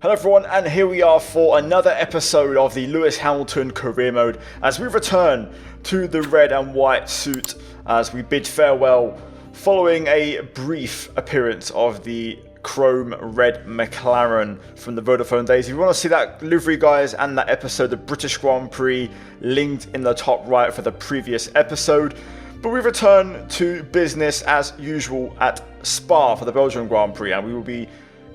Hello everyone, and here we are for another episode of the Lewis Hamilton Career Mode as we return to the red and white suit as we bid farewell following a brief appearance of the chrome red McLaren from the Vodafone days. If you want to see that livery, guys, and that episode of British Grand Prix, linked in the top right for the previous episode. But we return to business as usual at Spa for the Belgian Grand Prix, and we will be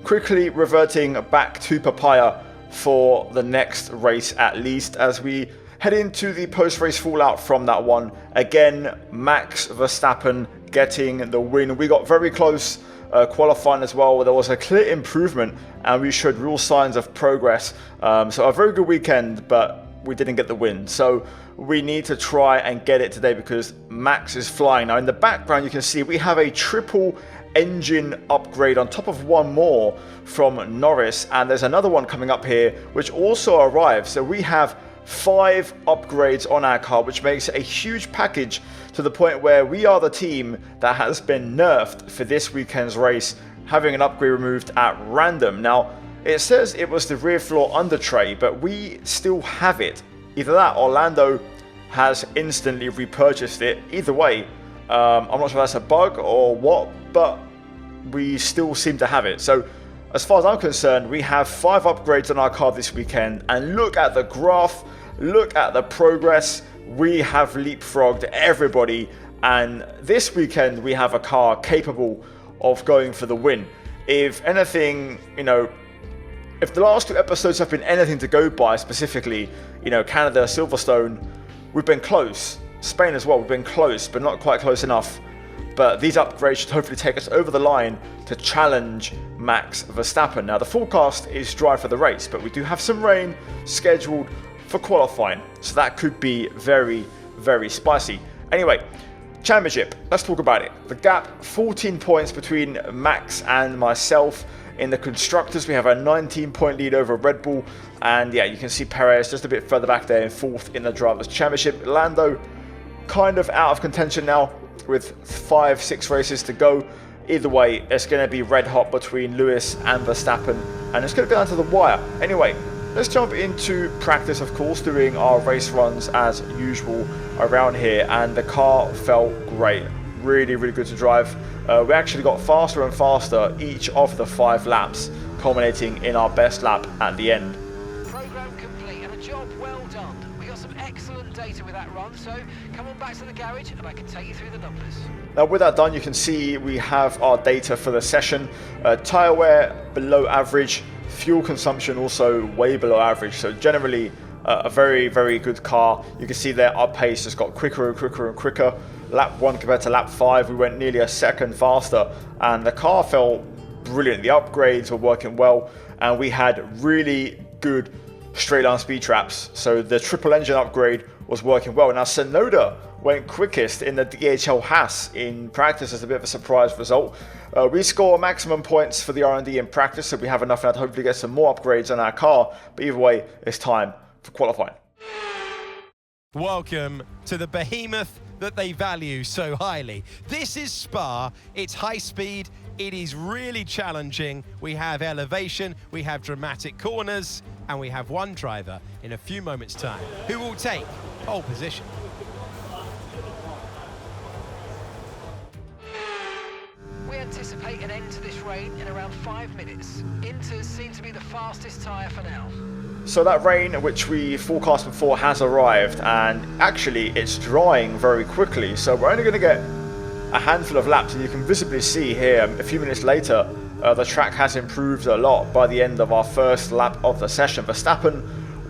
quickly reverting back to Papaya for the next race at least, as we head into the post-race fallout from that one. Again, Max Verstappen getting the win. We got very close qualifying as well. There was a clear improvement and we showed real signs of progress. So a very good weekend, but we didn't get the win. So we need to try and get it today because Max is flying. Now in the background you can see we have a triple engine upgrade on top of one more from Norris, and there's another one coming up here which also arrives. So we have 5 upgrades on our car, which makes it a huge package to the point where we are the team that has been nerfed for this weekend's race, having an upgrade removed at random. Now it says it was the rear floor under tray, but we still have it. Either that or Lando has instantly repurchased it. Either way, I'm not sure if that's a bug or what, but we still seem to have it. So as far as I'm concerned, we have 5 upgrades on our car this weekend, and look at the graph, look at the progress. We have leapfrogged everybody, and this weekend we have a car capable of going for the win. If anything, if the last 2 episodes have been anything to go by, specifically, Canada, Silverstone, we've been close. Spain as well, we've been close, but not quite close enough. But these upgrades should hopefully take us over the line to challenge Max Verstappen. Now the forecast is dry for the race, but we do have some rain scheduled for qualifying, so that could be very, very spicy. Anyway, championship, let's talk about it. The gap, 14 points between Max and myself. In the constructors, we have a 19-point lead over Red Bull, and yeah, you can see Perez just a bit further back there in 4th in the Drivers' Championship. Lando kind of out of contention now with 5-6 races to go. Either way, it's going to be red hot between Lewis and Verstappen, and it's going to go down to the wire. Anyway, let's jump into practice, of course, doing our race runs as usual around here, and the car felt great. Really, really good to drive. We actually got faster and faster each of the 5 laps, culminating in our best lap at the end. Program complete and a job well done. We got some excellent data with that run, so come on back to the garage and I can take you through the numbers. Now with that done, you can see we have our data for the session. Tyre wear below average, fuel consumption also way below average, so generally a very, very good car. You can see there our pace just got quicker and quicker and quicker. Lap 1 compared to lap 5, we went nearly a second faster, and the car felt brilliant. The upgrades were working well, and we had really good straight line speed traps, so the triple engine upgrade was working well. Now Tsunoda went quickest in the DHL Haas in practice as a bit of a surprise result. We score maximum points for the R&D in practice, so we have enough now to hopefully get some more upgrades on our car, but either way, it's time for qualifying. Welcome to the behemoth that they value so highly. This is Spa, it's high speed, it is really challenging. We have elevation, we have dramatic corners, and we have one driver in a few moments' time who will take pole position. We anticipate an end to this rain in around 5 minutes. Inters seem to be the fastest tyre for now. So that rain, which we forecast before, has arrived, and actually it's drying very quickly, so we're only going to get a handful of laps, and you can visibly see here a few minutes later the track has improved a lot by the end of our first lap of the session. Verstappen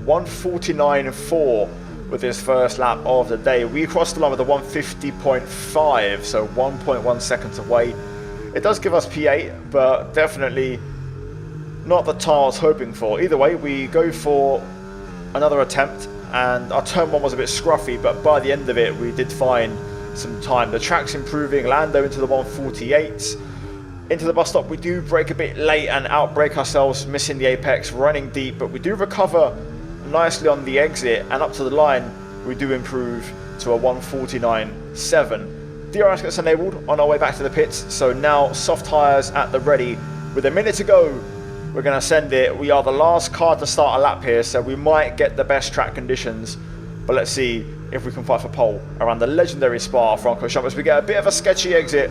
1:49.4 with his first lap of the day. We crossed the line with a 1:50.5, so 1.1 seconds away. It does give us P8, but definitely not the time I was hoping for. Either way, we go for another attempt, and our turn 1 was a bit scruffy, but by the end of it we did find some time. The track's improving. Lando into the 1:48s. Into the bus stop, we do brake a bit late and outbrake ourselves, missing the apex, running deep, but we do recover nicely on the exit, and up to the line we do improve to a 1:49.7. DRS gets enabled on our way back to the pits, so now soft tyres at the ready. With a minute to go, We're going to send it. We are the last car to start a lap here, so we might get the best track conditions. But let's see if we can fight for pole around the legendary Spa-Francorchamps. We get a bit of a sketchy exit.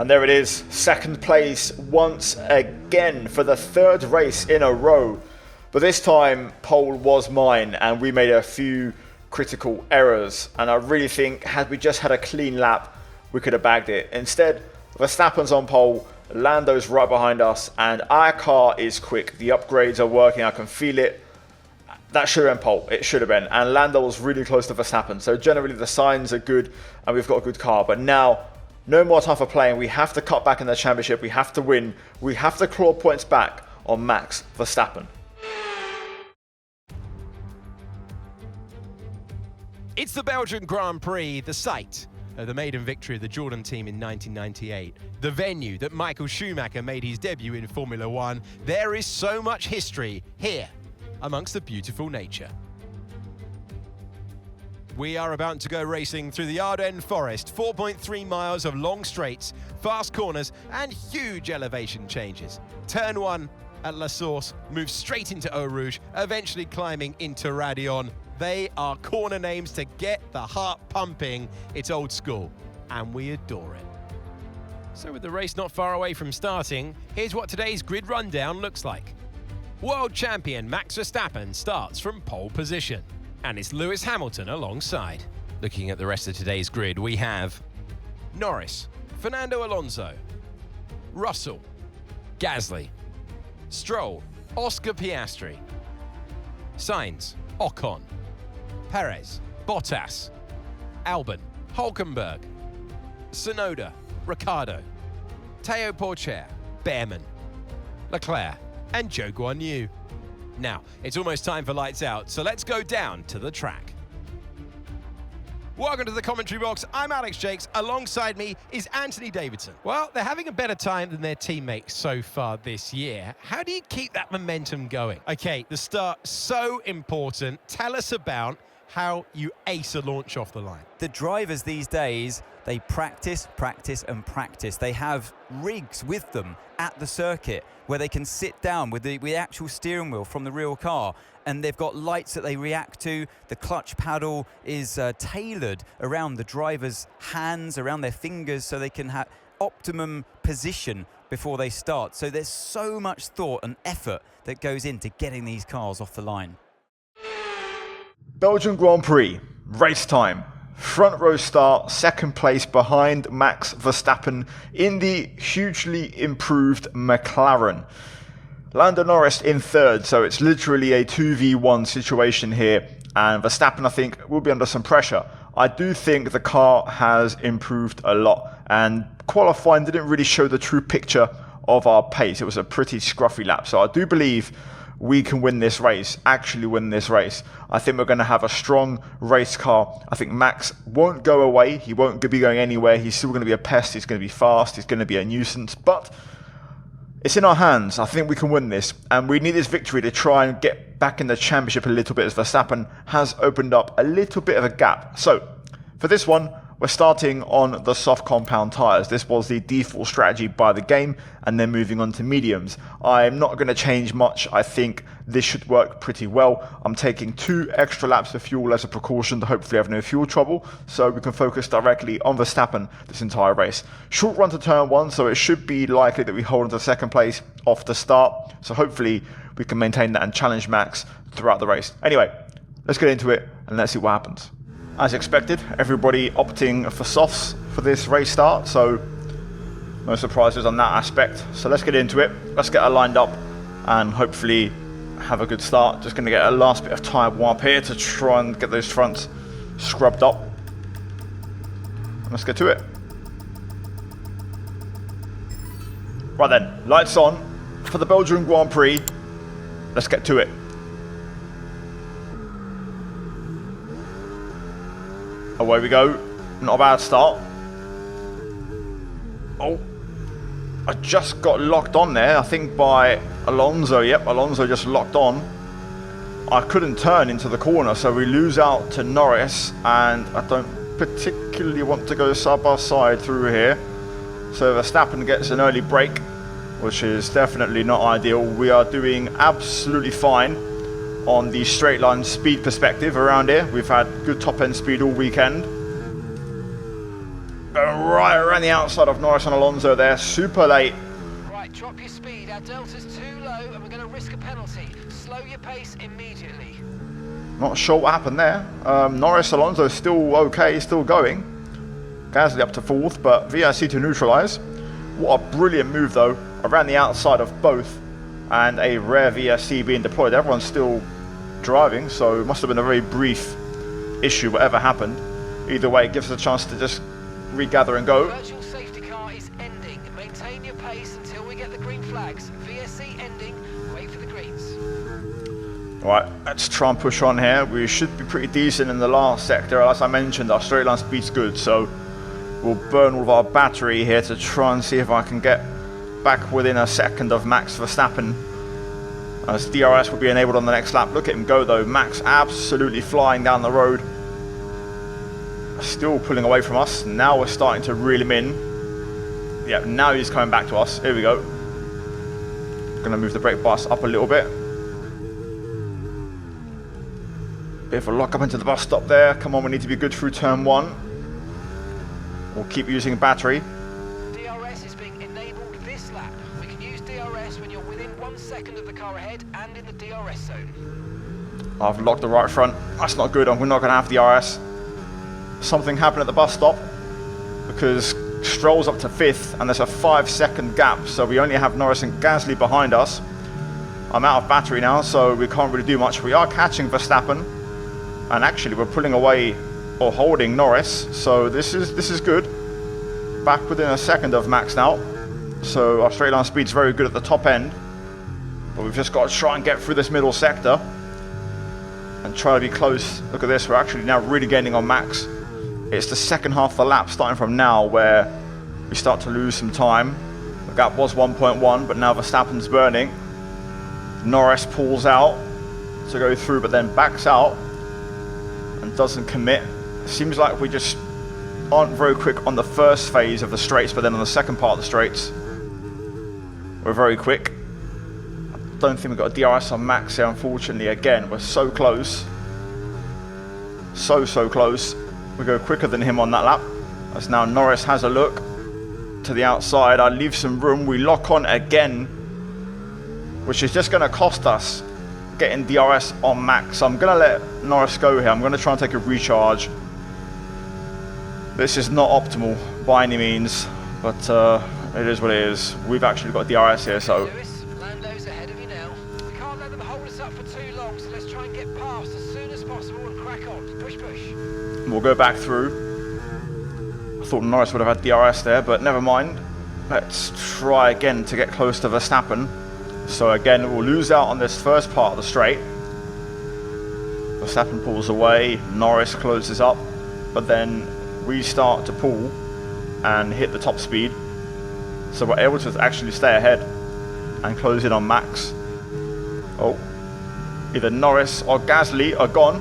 And there it is, second place once again for the third race in a row. But this time, pole was mine, and we made a few critical errors. And I really think, had we just had a clean lap, we could have bagged it. Instead, Verstappen's on pole, Lando's right behind us, and our car is quick. The upgrades are working, I can feel it. That should have been pole, it should have been. And Lando was really close to Verstappen. So generally the signs are good, and we've got a good car. But now, no more time for playing. We have to cut back in the championship. We have to win. We have to claw points back on Max Verstappen. It's the Belgian Grand Prix, the site of the maiden victory of the Jordan team in 1998. The venue that Michael Schumacher made his debut in Formula One. There is so much history here amongst the beautiful nature. We are about to go racing through the Ardennes Forest, 4.3 miles of long straights, fast corners and huge elevation changes. Turn 1 at La Source moves straight into Eau Rouge, eventually climbing into Raidillon. They are corner names to get the heart pumping. It's old school, and we adore it. So with the race not far away from starting, here's what today's grid rundown looks like. World champion Max Verstappen starts from pole position, and it's Lewis Hamilton alongside. Looking at the rest of today's grid, we have Norris, Fernando Alonso, Russell, Gasly, Stroll, Oscar Piastri, Sainz, Ocon, Perez, Bottas, Albon, Hülkenberg, Tsunoda, Ricciardo, Théo Pourchaire, Behrman, Leclerc, and Zhou Guanyu. Now, it's almost time for lights out, so let's go down to the track. Welcome to the commentary box. I'm Alex Jakes. Alongside me is Anthony Davidson. Well, they're having a better time than their teammates so far this year. How do you keep that momentum going? Okay, the start, so important. Tell us about how you ace a launch off the line. The drivers these days, they practice, and practice. They have rigs with them at the circuit where they can sit down with the actual steering wheel from the real car, and they've got lights that they react to. The clutch paddle is tailored around the driver's hands, around their fingers, so they can have optimum position before they start. So there's so much thought and effort that goes into getting these cars off the line. Belgian Grand Prix, race time. Front row start, second place behind Max Verstappen in the hugely improved McLaren. Lando Norris in third, so it's literally a 2v1 situation here, and Verstappen, I think, will be under some pressure. I do think the car has improved a lot, and qualifying didn't really show the true picture of our pace. It was a pretty scruffy lap. So I do believe we can win this race, actually win this race. I think we're going to have a strong race car. I think Max won't go away. He won't be going anywhere. He's still going to be a pest. He's going to be fast. He's going to be a nuisance. But it's in our hands. I think we can win this. And we need this victory to try and get back in the championship a little bit, as Verstappen has opened up a little bit of a gap. So for this one, we're starting on the soft compound tyres. This was the default strategy by the game, and then moving on to mediums. I'm not going to change much. I think this should work pretty well. I'm taking 2 extra laps of fuel as a precaution to hopefully have no fuel trouble, so we can focus directly on Verstappen this entire race. Short run to turn 1, so it should be likely that we hold on to second place off the start. So hopefully we can maintain that and challenge Max throughout the race. Anyway, let's get into it and let's see what happens. As expected, everybody opting for softs for this race start, so no surprises on that aspect. So let's get into it. Let's get her lined up and hopefully have a good start. Just going to get a last bit of tyre warm up here to try and get those fronts scrubbed up. And let's get to it. Right then, lights on for the Belgian Grand Prix. Let's get to it. Away we go. Not a bad start. Oh, I just got locked on there, I think by Alonso. Yep, Alonso just locked on. I couldn't turn into the corner, so we lose out to Norris, and I don't particularly want to go side by side through here. So Verstappen gets an early break, which is definitely not ideal. We are doing absolutely fine on the straight line speed perspective around here. We've had good top end speed all weekend. Going right around the outside of Norris and Alonso there, super late. Right, drop your speed. Our delta's too low and we're going to risk a penalty. Slow your pace immediately. Not sure what happened there. Norris, Alonso still okay, still going. Gasly up to 4th, but VRC to neutralise. What a brilliant move though, around the outside of both, and a rare VRC being deployed. Everyone's still driving, so it must have been a very brief issue, whatever happened. Either way, it gives us a chance to just regather and go. Virtual safety car is ending. Maintain your pace until we get the green flags. VSC ending. Wait for the greens. Alright, let's try and push on here. We should be pretty decent in the last sector. As I mentioned, our straight line speed's good, so we'll burn all of our battery here to try and see if I can get back within a second of Max Verstappen, as DRS will be enabled on the next lap. Look at him go though. Max absolutely flying down the road. Still pulling away from us. Now we're starting to reel him in. Yeah, now he's coming back to us. Here we go. Gonna move the brake bus up a little bit. Bit of a lock up into the bus stop there. Come on, we need to be good through turn 1. We'll keep using battery. DRS is being enabled this lap. We can use DRS when you're within 1 second of the car ahead and in the DRS zone. I've locked the right front. That's not good. We're not going to have DRS. Something happened at the bus stop because Stroll's up to 5th and there's a 5-second gap. So we only have Norris and Gasly behind us. I'm out of battery now, so we can't really do much. We are catching Verstappen, and actually we're pulling away or holding Norris. So this is good. Back within a second of Max now. So our straight line speed's very good at the top end. But we've just got to try and get through this middle sector and try to be close. Look at this, we're actually now really gaining on Max. It's the second half of the lap starting from now where we start to lose some time. The gap was 1.1, but now Verstappen's burning. Norris pulls out to go through, but then backs out and doesn't commit. It seems like we just aren't very quick on the first phase of the straights, but then on the second part of the straights, we're very quick. I don't think we've got a DRS on Max here, unfortunately. Again, we're so close. So close. We go quicker than him on that lap. As now Norris has a look to the outside. I leave some room. We lock on again, which is just going to cost us getting DRS on Max. So I'm going to let Norris go here. I'm going to try and take a recharge. This is not optimal by any means, but it is what it is. We've actually got DRS here, so... Lewis, Lando's ahead of you now. We can't let them hold us up for too long, so let's try and get past as soon as possible and crack on. Push. We'll go back through. I thought Norris would have had DRS there, but never mind. Let's try again to get close to Verstappen. So again, we'll lose out on this first part of the straight. Verstappen pulls away, Norris closes up, but then we start to pull and hit the top speed. So we're able to actually stay ahead and close in on Max. Oh, either Norris or Gasly are gone.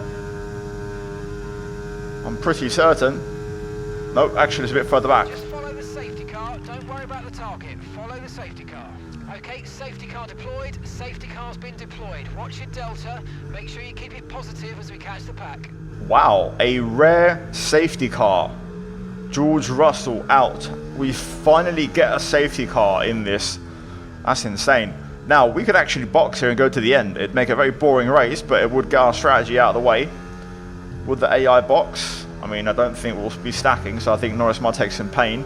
I'm pretty certain. No, actually it's a bit further back. Just follow the safety car. Don't worry about the target. Follow the safety car. Okay, safety car deployed. Safety car's been deployed. Watch your delta. Make sure you keep it positive as we catch the pack. Wow, a rare safety car. George Russell out. We finally get a safety car in this. That's insane. Now, we could actually box here and go to the end. It'd make a very boring race, but it would get our strategy out of the way. Would the AI box? I mean, I don't think we'll be stacking, so I think Norris might take some pain.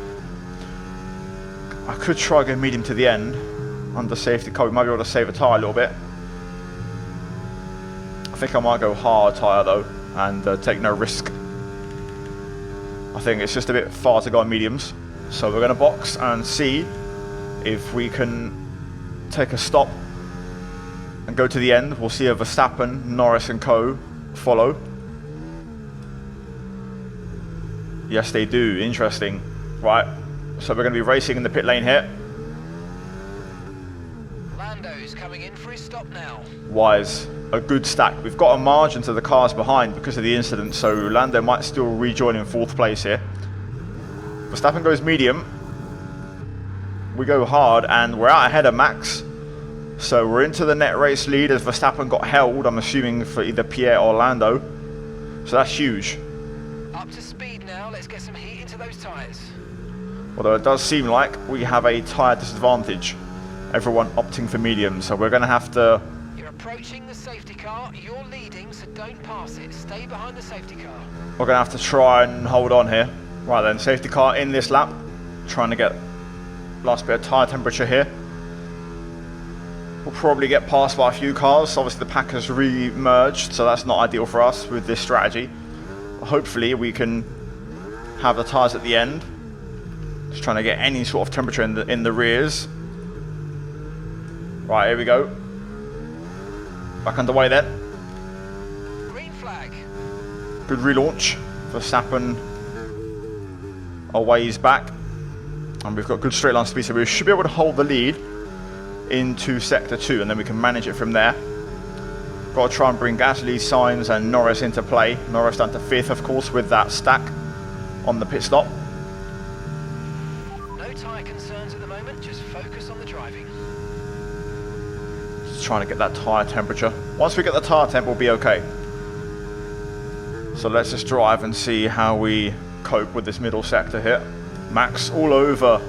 I could try going medium to the end. Under safety car, we might be able to save a tyre a little bit. I think I might go hard tyre though, and take no risk. I think it's just a bit far to go on mediums. So we're going to box and see if we can take a stop and go to the end. We'll see if Verstappen, Norris and co follow. Yes, they do. Interesting. Right. So we're going to be racing in the pit lane here. Lando's coming in for his stop now. Wise. A good stack. We've got a margin to the cars behind because of the incident, so Lando might still rejoin in 4th place here. Verstappen goes medium. We go hard, and we're out ahead of Max. So we're into the net race lead as Verstappen got held, I'm assuming, for either Pierre or Lando. So that's huge. Up to speed now. Let's get some heat into those tyres. Although it does seem like we have a tyre disadvantage. Everyone opting for medium, so we're going to have to... You're approaching the safety car. You're leading, so don't pass it. Stay behind the safety car. We're going to have to try and hold on here. Right then, safety car in this lap. Trying to get last bit of tyre temperature here. We'll probably get passed by a few cars. Obviously the pack has re-merged, so that's not ideal for us with this strategy. Hopefully we can have the tyres at the end. Just trying to get any sort of temperature in the rears. Right, here we go. Back underway then. Green flag. Good relaunch. Verstappen away, he's back. And we've got good straight line speed, so we should be able to hold the lead into sector 2, and then we can manage it from there. Got to try and bring Gasly, Sainz and Norris into play. Norris down to 5th, of course, with that stack on the pit stop. No tyre concerns at the moment. Just focus on the driving. Just trying to get that tyre temperature. Once we get the tyre temp, we'll be okay. So let's just drive and see how we cope with this middle sector here. Max all over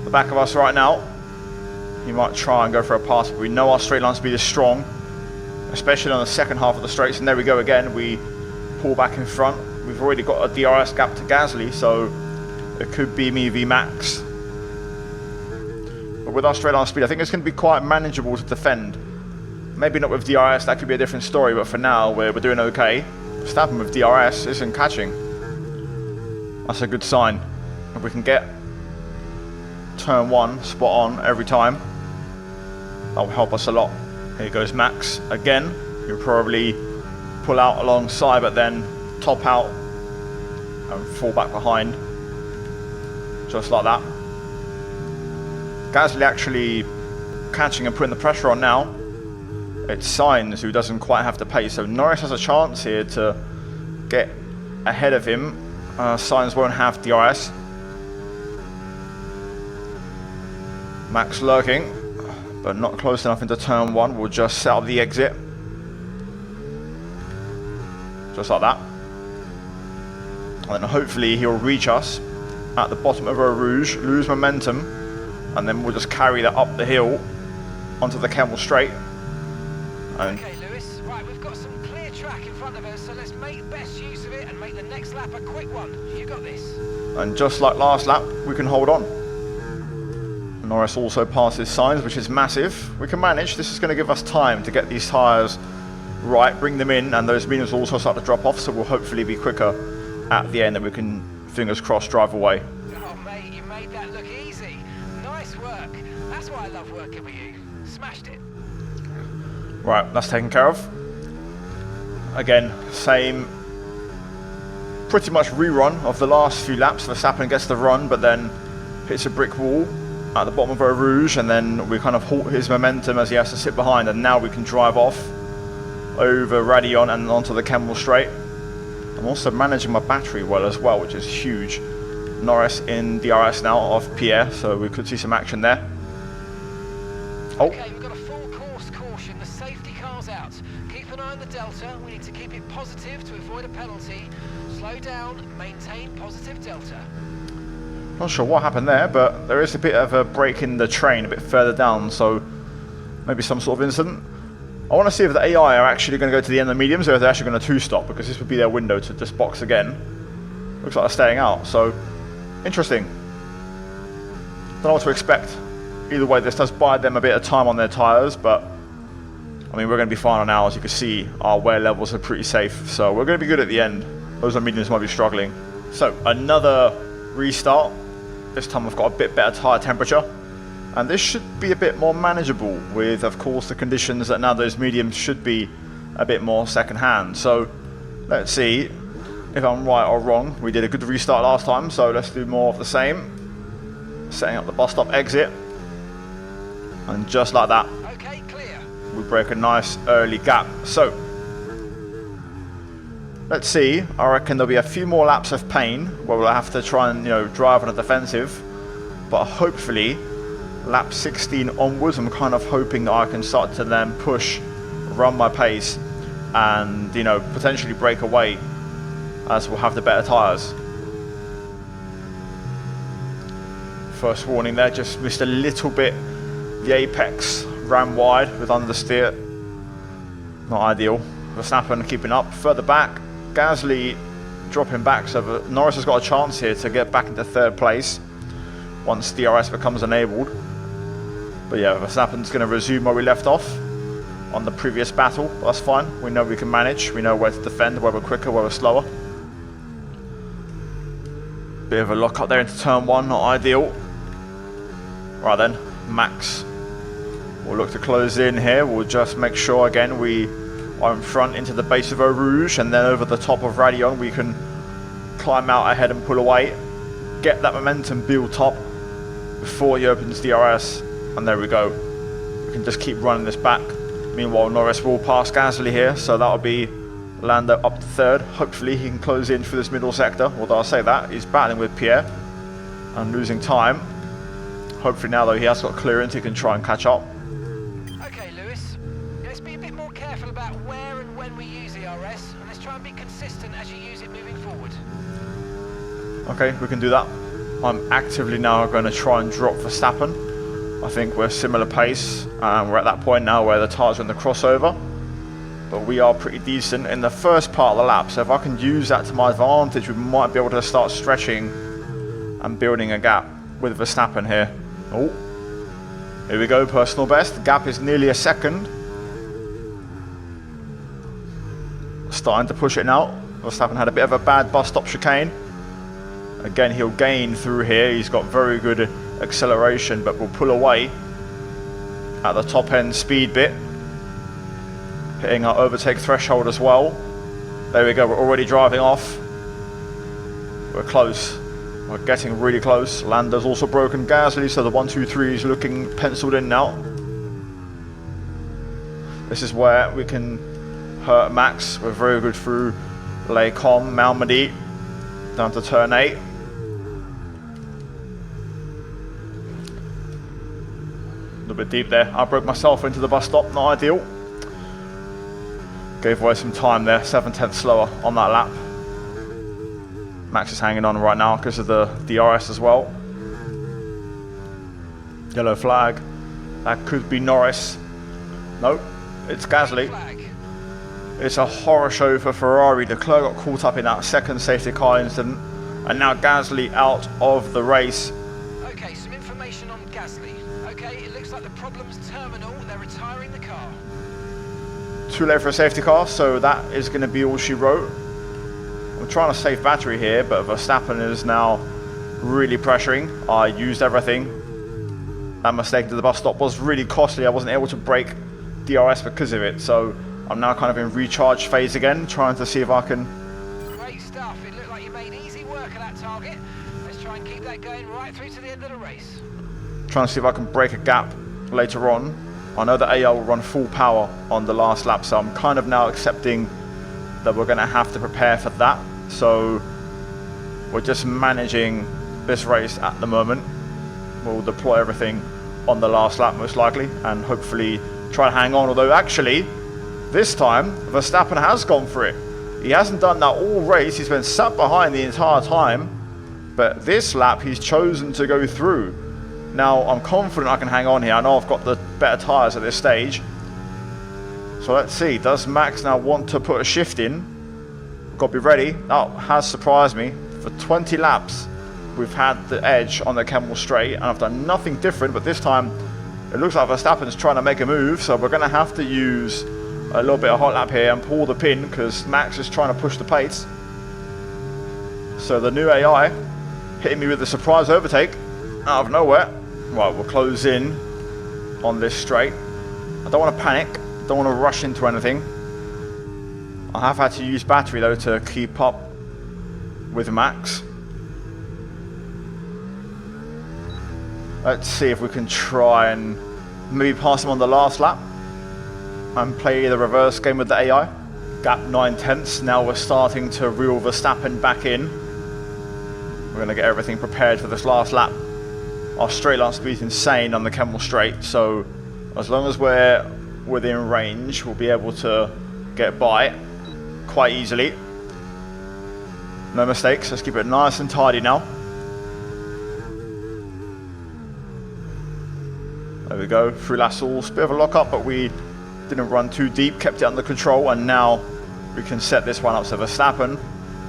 the back of us right now. He might try and go for a pass, but we know our straight line speed is strong, especially on the second half of the straights. And there we go again. We pull back in front. We've already got a DRS gap to Gasly, so it could be me v Max. But with our straight line speed, I think it's going to be quite manageable to defend. Maybe not with DRS, that could be a different story, but for now we're doing okay. Verstappen with DRS isn't catching. That's a good sign. If we can get turn 1 spot on every time, that will help us a lot. Here goes Max again. He'll probably pull out alongside, but then top out and fall back behind, just like that. Gasly actually catching and putting the pressure on now. It's Sainz who doesn't quite have the pace, so Norris has a chance here to get ahead of him. Sainz won't have DRS. Max lurking, but not close enough into turn 1. We'll just set up the exit. Just like that. And then hopefully he'll reach us at the bottom of Eau Rouge, lose momentum, and then we'll just carry that up the hill onto the Kemmel Straight. And Okay, Lewis. Right, we've got some clear track in front of us, so let's make best use of it and make the next lap a quick one. You got this. And just like last lap, we can hold on. Norris also passes Sainz, which is massive. We can manage. This is going to give us time to get these tyres right, bring them in, and those mediums will also start to drop off, so we'll hopefully be quicker at the end, and we can, fingers crossed, drive away. Oh, mate, you made that look easy. working with you. Smashed it. Right, that's taken care of. Again, same pretty much rerun of the last few laps. Verstappen gets the run, but then hits a brick wall at the bottom of Eau Rouge, and then we kind of halt his momentum as he has to sit behind, and now we can drive off over Raidillon and onto the Kemmel Straight. I'm also managing my battery well as well, which is huge. Norris in DRS now off Pierre, so we could see some action there. Oh. Okay, we've got a full course caution. The safety car's out. Keep an eye on the delta. We need to keep it positive to avoid a penalty. Slow down, maintain positive delta. Not sure what happened there, but there is a bit of a break in the train a bit further down, so maybe some sort of incident. I want to see if the AI are actually going to go to the end of the mediums, or if they're actually going to two-stop, because this would be their window to just box again. Looks like they're staying out, so interesting. Don't know what to expect. Either way, this does buy them a bit of time on their tyres, but I mean, we're going to be fine on ours. You can see our wear levels are pretty safe, so we're going to be good at the end. Those on mediums might be struggling. So another restart. This time we've got a bit better tyre temperature, and this should be a bit more manageable with, of course, the conditions that now those mediums should be a bit more second hand. So let's see if I'm right or wrong. We did a good restart last time, so let's do more of the same. Setting up the bus stop exit, and just like that, Okay, clear. we break a nice early gap. So let's see. I reckon there'll be a few more laps of pain where we'll have to try and, drive on a defensive, but hopefully lap 16 onwards, I'm kind of hoping that I can start to then push, run my pace, and potentially break away, as we'll have the better tyres. First warning there, just missed a little bit. The apex ran wide with understeer. Not ideal. Verstappen keeping up. Further back, Gasly dropping back, so Norris has got a chance here to get back into third place once DRS becomes enabled. But yeah, Verstappen's going to resume where we left off on the previous battle. But that's fine. We know we can manage. We know where to defend, where we're quicker, where we're slower. Bit of a lock up there into turn one, not ideal. Right then, Max will look to close in here. We'll just make sure again we are in front into the base of Eau Rouge, and then over the top of Raidillon we can climb out ahead and pull away, get that momentum built up before he opens DRS, and there we go. We can just keep running this back. Meanwhile, Norris will pass Gasly here, so that'll be Lando up to third. Hopefully he can close in through this middle sector, although I'll say that he's battling with Pierre and losing time. Hopefully now though he has got clearance, he can try and catch up. Okay, Lewis. Let's be a bit more careful about where and when we use ERS, and let's try and be consistent as you use it moving forward. Okay, we can do that. I'm actively now going to try and drop Verstappen. I think we're similar pace, and we're at that point now where the tyres are in the crossover. But we are pretty decent in the first part of the lap, so if I can use that to my advantage, we might be able to start stretching and building a gap with Verstappen here. Oh, here we go, personal best. The gap is nearly a second. Starting to push it now. Verstappen had a bit of a bad bus stop chicane. Again, he'll gain through here. He's got very good acceleration, but will pull away at the top end speed bit. Hitting our overtake threshold as well. There we go, we're already driving off. We're close. We're getting really close. Lando's also broken Gasly, so the 1, 2, 3 is looking penciled in now. This is where we can hurt Max. We're very good through Les Combes, Malmedy, down to turn 8. A little bit deep there. I broke myself into the bus stop, not ideal. Gave away some time there, 7/10 slower on that lap. Max is hanging on right now because of the DRS as well. Yellow flag. That could be Norris. Nope, it's Gasly. Flag. It's a horror show for Ferrari. Leclerc got caught up in that second safety car incident, and now Gasly out of the race. Okay, some information on Gasly. Okay, it looks like the problem's terminal. They're retiring the car. Too late for a safety car, so that is going to be all she wrote. I'm trying to save battery here, but Verstappen is now really pressuring. I used everything. That mistake to the bus stop was really costly. I wasn't able to break DRS because of it, so I'm now kind of in recharge phase again, trying to see if I can... Great stuff. It looked like you made easy work of that target. Let's try and keep that going right through to the end of the race. Trying to see if I can break a gap later on. I know that AI will run full power on the last lap, so I'm kind of now accepting that we're going to have to prepare for that. So we're just managing this race at the moment. We'll deploy everything on the last lap most likely, and hopefully try to hang on. Although actually, this time Verstappen has gone for it. He hasn't done that all race. He's been sat behind the entire time, but this lap he's chosen to go through. Now I'm confident I can hang on here. I know I've got the better tyres at this stage. So let's see, does Max now want to put a shift in? We've got to be ready. That has surprised me. For 20 laps we've had the edge on the Kemmel Straight, and I've done nothing different, but this time it looks like Verstappen's trying to make a move, so we're going to have to use a little bit of hot lap here and pull the pin because Max is trying to push the pace. So the new AI hitting me with a surprise overtake out of nowhere. Right, we'll close in on this straight. I don't want to panic, don't want to rush into anything. I have had to use battery though to keep up with Max. Let's see if we can try and maybe pass him on the last lap and play the reverse game with the AI. Gap 9/10. Now we're starting to reel Verstappen back in. We're going to get everything prepared for this last lap. Our straight line speed is insane on the Kemmel Straight, so as long as we're within range, we'll be able to get by quite easily. No mistakes. Let's keep it nice and tidy now. There we go, through Lascelles, bit of a lock up, but we didn't run too deep, kept it under control, and now we can set this one up. So Verstappen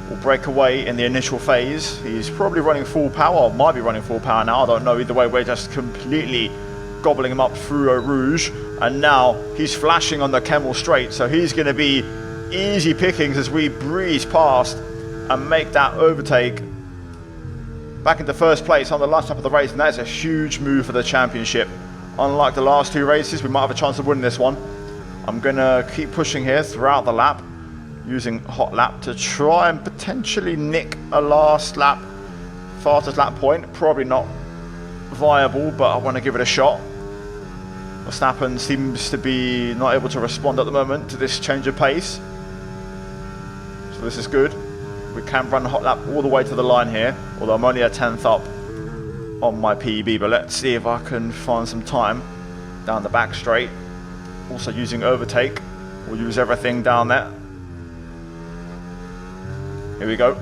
will break away in the initial phase. He's probably running full power, or might be running full power now, I don't know. Either way, we're just completely gobbling him up through Eau Rouge, and now he's flashing on the Kemmel Straight, so he's going to be easy pickings as we breeze past and make that overtake back into first place on the last lap of the race, and that's a huge move for the championship. Unlike the last two races, we might have a chance of winning this one. I'm going to keep pushing here throughout the lap, using hot lap to try and potentially nick a last lap, fastest lap point. Probably not viable, but I want to give it a shot. Verstappen seems to be not able to respond at the moment to this change of pace. So this is good. We can run hot lap all the way to the line here, although I'm only a 10th up on my PB, but let's see if I can find some time down the back straight. Also using overtake. We'll use everything down there. Here we go.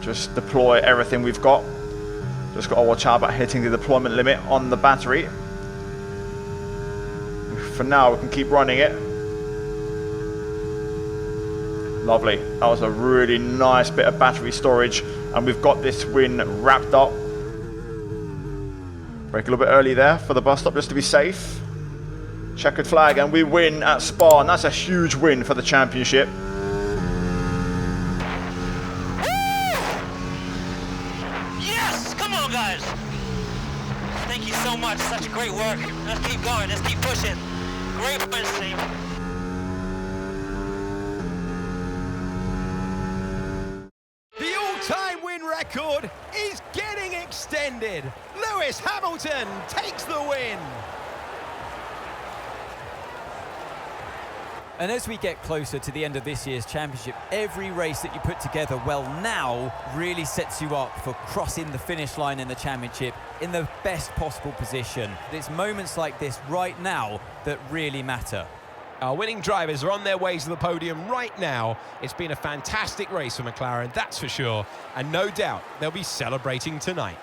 Just deploy everything we've got. Just got to watch out about hitting the deployment limit on the battery. For now, we can keep running it. Lovely. That was a really nice bit of battery storage, and we've got this win wrapped up. Break a little bit early there for the bus stop just to be safe. Checkered flag, and we win at Spa, and that's a huge win for the championship. Yes! Come on, guys! Thank you so much. Such great work. Let's keep going. Let's keep pushing. Great points, team. The all-time win record is getting extended. Lewis Hamilton takes the win. And as we get closer to the end of this year's championship, every race that you put together, well, now really sets you up for crossing the finish line in the championship in the best possible position. It's moments like this right now that really matter. Our winning drivers are on their way to the podium right now. It's been a fantastic race for McLaren, that's for sure. And no doubt they'll be celebrating tonight.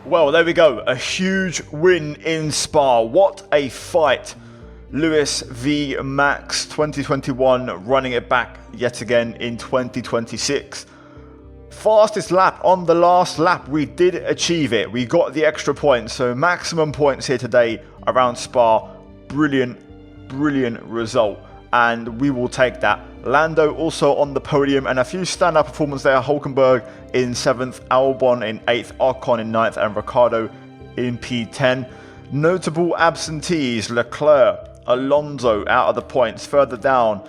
Well, there we go. A huge win in Spa. What a fight. Lewis v Max 2021, running it back yet again in 2026. Fastest lap on the last lap. We did achieve it. We got the extra points. So maximum points here today around Spa. Brilliant, brilliant result. And we will take that. Lando also on the podium, and a few standout performances there. Hulkenberg in 7th, Albon in 8th, Ocon in 9th, and Ricciardo in P10. Notable absentees: Leclerc, Alonso out of the points. Further down,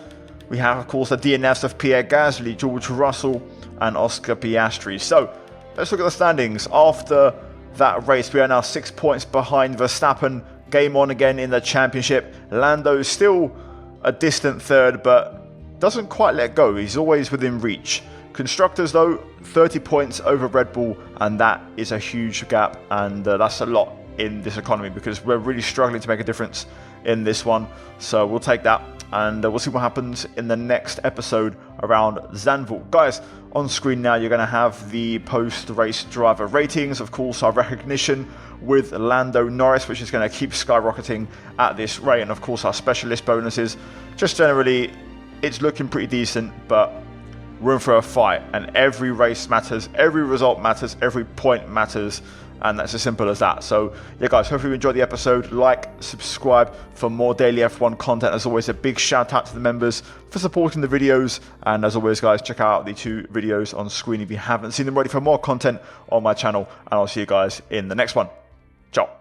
we have, of course, the DNFs of Pierre Gasly, George Russell, and Oscar Piastri. So let's look at the standings. After that race, we are now 6 points behind Verstappen. Game on again in the championship. Lando still a distant third, but doesn't quite let go. He's always within reach. Constructors, though, 30 points over Red Bull, and that is a huge gap, and that's a lot in this economy because we're really struggling to make a difference in this one. So we'll take that, and we'll see what happens in the next episode around Zandvoort. Guys, on screen now you're going to have the post-race driver ratings. Of course, our recognition with Lando Norris, which is going to keep skyrocketing at this rate, and of course our specialist bonuses. Just generally, it's looking pretty decent, but room for a fight, and every race matters, every result matters, every point matters, and that's as simple as that. So yeah guys, hopefully you enjoyed the episode. Like, subscribe for more daily F1 content. As always, a big shout out to the members for supporting the videos, and as always guys, check out the 2 videos on screen if you haven't seen them already for more content on my channel, and I'll see you guys in the next one. Ciao.